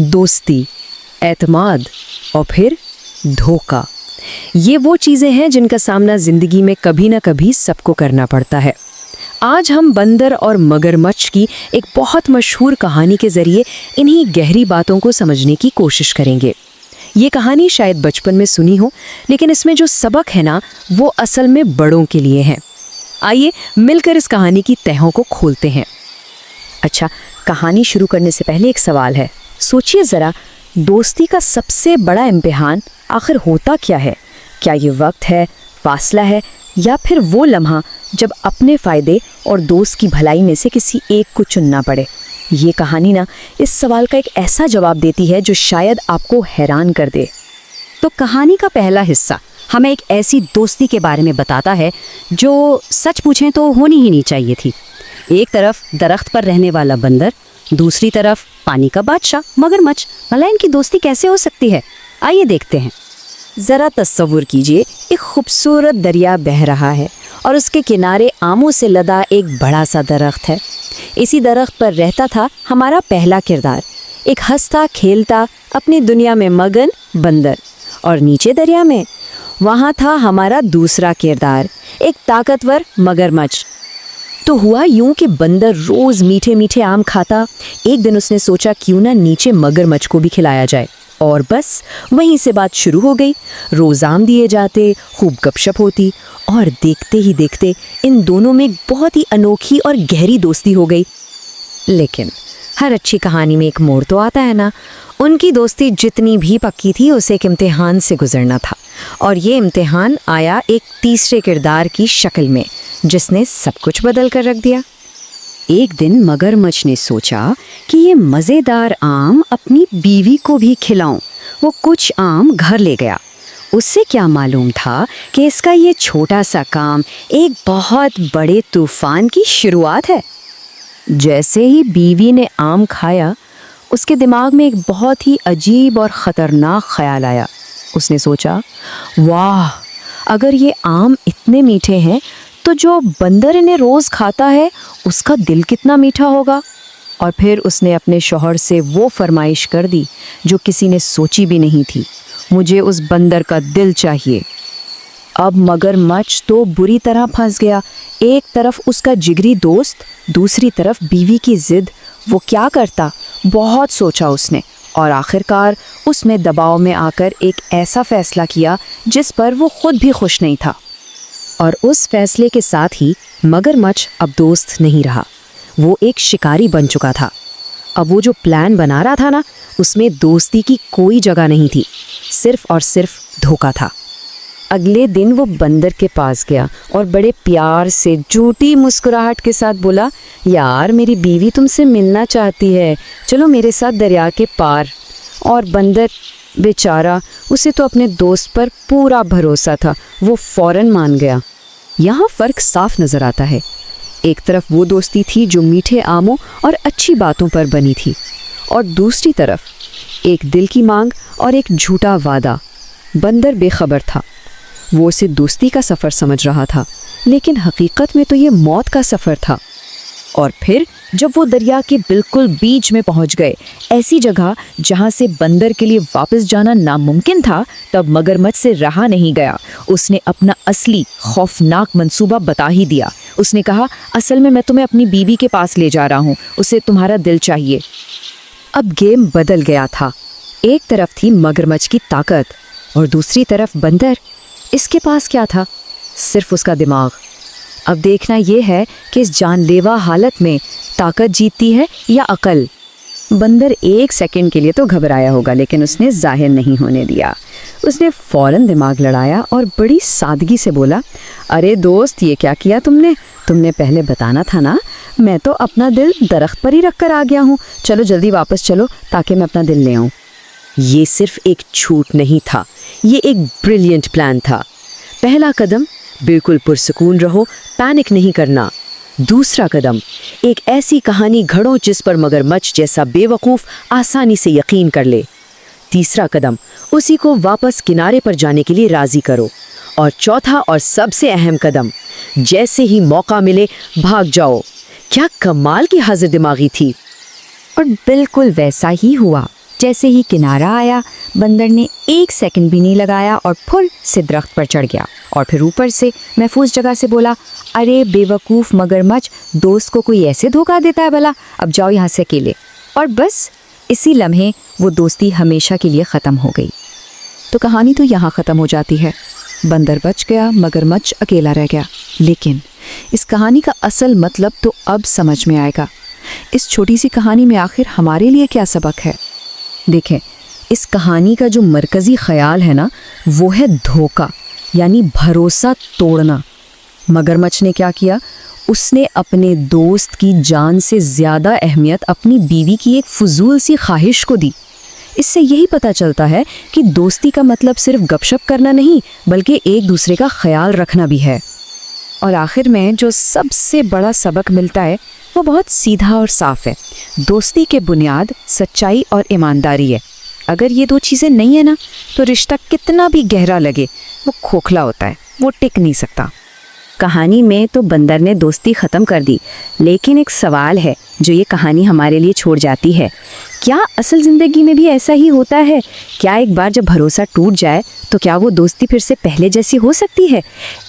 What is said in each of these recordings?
दोस्ती, एतमाद और फिर धोखा। ये वो चीज़ें हैं जिनका सामना ज़िंदगी में कभी ना कभी सबको करना पड़ता है। आज हम बंदर और मगरमच्छ की एक बहुत मशहूर कहानी के ज़रिए इन्हीं गहरी बातों को समझने की कोशिश करेंगे। ये कहानी शायद बचपन में सुनी हो, लेकिन इसमें जो सबक है ना, वो असल में बड़ों के लिए है। आइए मिलकर इस कहानी की तहों को खोलते हैं। अच्छा, कहानी शुरू करने से पहले एक सवाल है। सोचिए ज़रा, दोस्ती का सबसे बड़ा इम्तिहान आखिर होता क्या है? क्या ये वक्त है, फासला है, या फिर वो लम्हा जब अपने फ़ायदे और दोस्त की भलाई में से किसी एक को चुनना पड़े? ये कहानी ना इस सवाल का एक ऐसा जवाब देती है जो शायद आपको हैरान कर दे। तो कहानी का पहला हिस्सा हमें एक ऐसी दोस्ती के बारे में बताता है जो सच पूछें तो होनी ही नहीं चाहिए थी। एक तरफ दरख्त पर रहने वाला बंदर, दूसरी तरफ पानी का बादशाह मगरमच्छ। भला इनकी दोस्ती कैसे हो सकती है? आइए देखते हैं। ज़रा तस्वुर कीजिए, एक खूबसूरत दरिया बह रहा है और उसके किनारे आमों से लदा एक बड़ा सा दरख्त है। इसी दरख्त पर रहता था हमारा पहला किरदार, एक हंसता खेलता अपनी दुनिया में मगन बंदर। और नीचे दरिया में वहाँ था हमारा दूसरा किरदार, एक ताकतवर मगरमच्छ। तो हुआ यूं कि बंदर रोज़ मीठे मीठे आम खाता। एक दिन उसने सोचा क्यों ना नीचे मगरमच्छ को भी खिलाया जाए, और बस वहीं से बात शुरू हो गई। रोज़ आम दिए जाते, खूब गपशप होती, और देखते ही देखते इन दोनों में एक बहुत ही अनोखी और गहरी दोस्ती हो गई। लेकिन हर अच्छी कहानी में एक मोड़ तो आता है ना। उनकी दोस्ती जितनी भी पक्की थी, उसे एक इम्तिहान से गुजरना था, और ये इम्तिहान आया एक तीसरे किरदार की शक्ल में, जिसने सब कुछ बदल कर रख दिया। एक दिन मगरमच्छ ने सोचा कि ये मज़ेदार आम अपनी बीवी को भी खिलाऊं। वो कुछ आम घर ले गया। उससे क्या मालूम था कि इसका ये छोटा सा काम एक बहुत बड़े तूफान की शुरुआत है। जैसे ही बीवी ने आम खाया, उसके दिमाग में एक बहुत ही अजीब और ख़तरनाक ख्याल आया। उसने सोचा, वाह, अगर ये आम इतने मीठे हैं तो जो बंदर इन्हें रोज़ खाता है उसका दिल कितना मीठा होगा। और फिर उसने अपने शौहर से वो फरमाइश कर दी जो किसी ने सोची भी नहीं थी, मुझे उस बंदर का दिल चाहिए। अब मगरमच्छ तो बुरी तरह फंस गया। एक तरफ उसका जिगरी दोस्त, दूसरी तरफ बीवी की जिद। वो क्या करता? बहुत सोचा उसने, और आखिरकार उसने दबाव में आकर एक ऐसा फैसला किया जिस पर वो खुद भी खुश नहीं था। और उस फैसले के साथ ही मगरमच्छ अब दोस्त नहीं रहा, वो एक शिकारी बन चुका था। अब वो जो प्लान बना रहा था ना, उसमें दोस्ती की कोई जगह नहीं थी, सिर्फ और सिर्फ धोखा था। अगले दिन वो बंदर के पास गया और बड़े प्यार से झूठी मुस्कुराहट के साथ बोला, यार मेरी बीवी तुमसे मिलना चाहती है, चलो मेरे साथ दरिया के पार। और बंदर बेचारा, उसे तो अपने दोस्त पर पूरा भरोसा था, वो फौरन मान गया। यहाँ फ़र्क साफ नज़र आता है। एक तरफ वो दोस्ती थी जो मीठे आमों और अच्छी बातों पर बनी थी, और दूसरी तरफ एक दिल की मांग और एक झूठा वादा। बंदर बेखबर था, वो उसे दोस्ती का सफ़र समझ रहा था, लेकिन हकीकत में तो ये मौत का सफ़र था। और फिर जब वो दरिया के बिल्कुल बीच में पहुंच गए, ऐसी जगह जहां से बंदर के लिए वापस जाना नामुमकिन था, तब मगरमच्छ से रहा नहीं गया। उसने अपना असली खौफनाक मंसूबा बता ही दिया। उसने कहा, असल में मैं तुम्हें अपनी बीवी के पास ले जा रहा हूँ, उसे तुम्हारा दिल चाहिए। अब गेम बदल गया था। एक तरफ थी मगरमच्छ की ताकत और दूसरी तरफ बंदर। इसके पास क्या था? सिर्फ उसका दिमाग। अब देखना यह है कि इस जानलेवा हालत में ताकत जीतती है या अकल। बंदर एक सेकंड के लिए तो घबराया होगा, लेकिन उसने जाहिर नहीं होने दिया। उसने फौरन दिमाग लड़ाया और बड़ी सादगी से बोला, अरे दोस्त, ये क्या किया तुमने? तुमने पहले बताना था ना। मैं तो अपना दिल दरख्त पर ही रख कर आ गया हूँ। चलो जल्दी वापस चलो ताकि मैं अपना दिल ले आऊँ। ये सिर्फ एक छूट नहीं था, ये एक ब्रिलियंट प्लान था। पहला कदम, बिल्कुल पुरसुकून रहो, पैनिक नहीं करना। दूसरा कदम, एक ऐसी कहानी घड़ो जिस पर मगरमच्छ जैसा बेवकूफ़ आसानी से यकीन कर ले। तीसरा कदम, उसी को वापस किनारे पर जाने के लिए राज़ी करो। और चौथा और सबसे अहम कदम, जैसे ही मौका मिले भाग जाओ। क्या कमाल की हाजिर दिमागी थी। और बिल्कुल वैसा ही हुआ। जैसे ही किनारा आया, बंदर ने 1 सेकंड भी नहीं लगाया और फुल से दरख्त पर चढ़ गया और फिर ऊपर से महफूज जगह से बोला, अरे बेवकूफ़ मगरमच्छ, दोस्त को कोई ऐसे धोखा देता है भला, अब जाओ यहाँ से अकेले। और बस इसी लम्हे वो दोस्ती हमेशा के लिए ख़त्म हो गई। तो कहानी तो यहाँ ख़त्म हो जाती है। बंदर बच गया, मगरमच्छ अकेला रह गया। लेकिन इस कहानी का असल मतलब तो अब समझ में आएगा। इस छोटी सी कहानी में आखिर हमारे लिए क्या सबक है? देखें, इस कहानी का जो मरकज़ी ख्याल है ना, वो है धोखा, यानी भरोसा तोड़ना। मगरमच्छ ने क्या किया? उसने अपने दोस्त की जान से ज़्यादा अहमियत अपनी बीवी की एक फजूल सी ख्वाहिश को दी। इससे यही पता चलता है कि दोस्ती का मतलब सिर्फ गपशप करना नहीं, बल्कि एक दूसरे का ख्याल रखना भी है। और आखिर में जो सबसे बड़ा सबक मिलता है वो बहुत सीधा और साफ है। दोस्ती के बुनियाद सच्चाई और ईमानदारी है। अगर ये 2 चीज़ें नहीं है ना, तो रिश्ता कितना भी गहरा लगे वो खोखला होता है, वो टिक नहीं सकता। कहानी में तो बंदर ने दोस्ती ख़त्म कर दी, लेकिन एक सवाल है जो ये कहानी हमारे लिए छोड़ जाती है। क्या असल ज़िंदगी में भी ऐसा ही होता है? क्या एक बार जब भरोसा टूट जाए तो क्या वो दोस्ती फिर से पहले जैसी हो सकती है?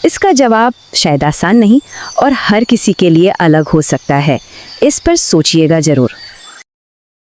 इसका जवाब शायद आसान नहीं और हर किसी के लिए अलग हो सकता है। इस पर सोचिएगा ज़रूर।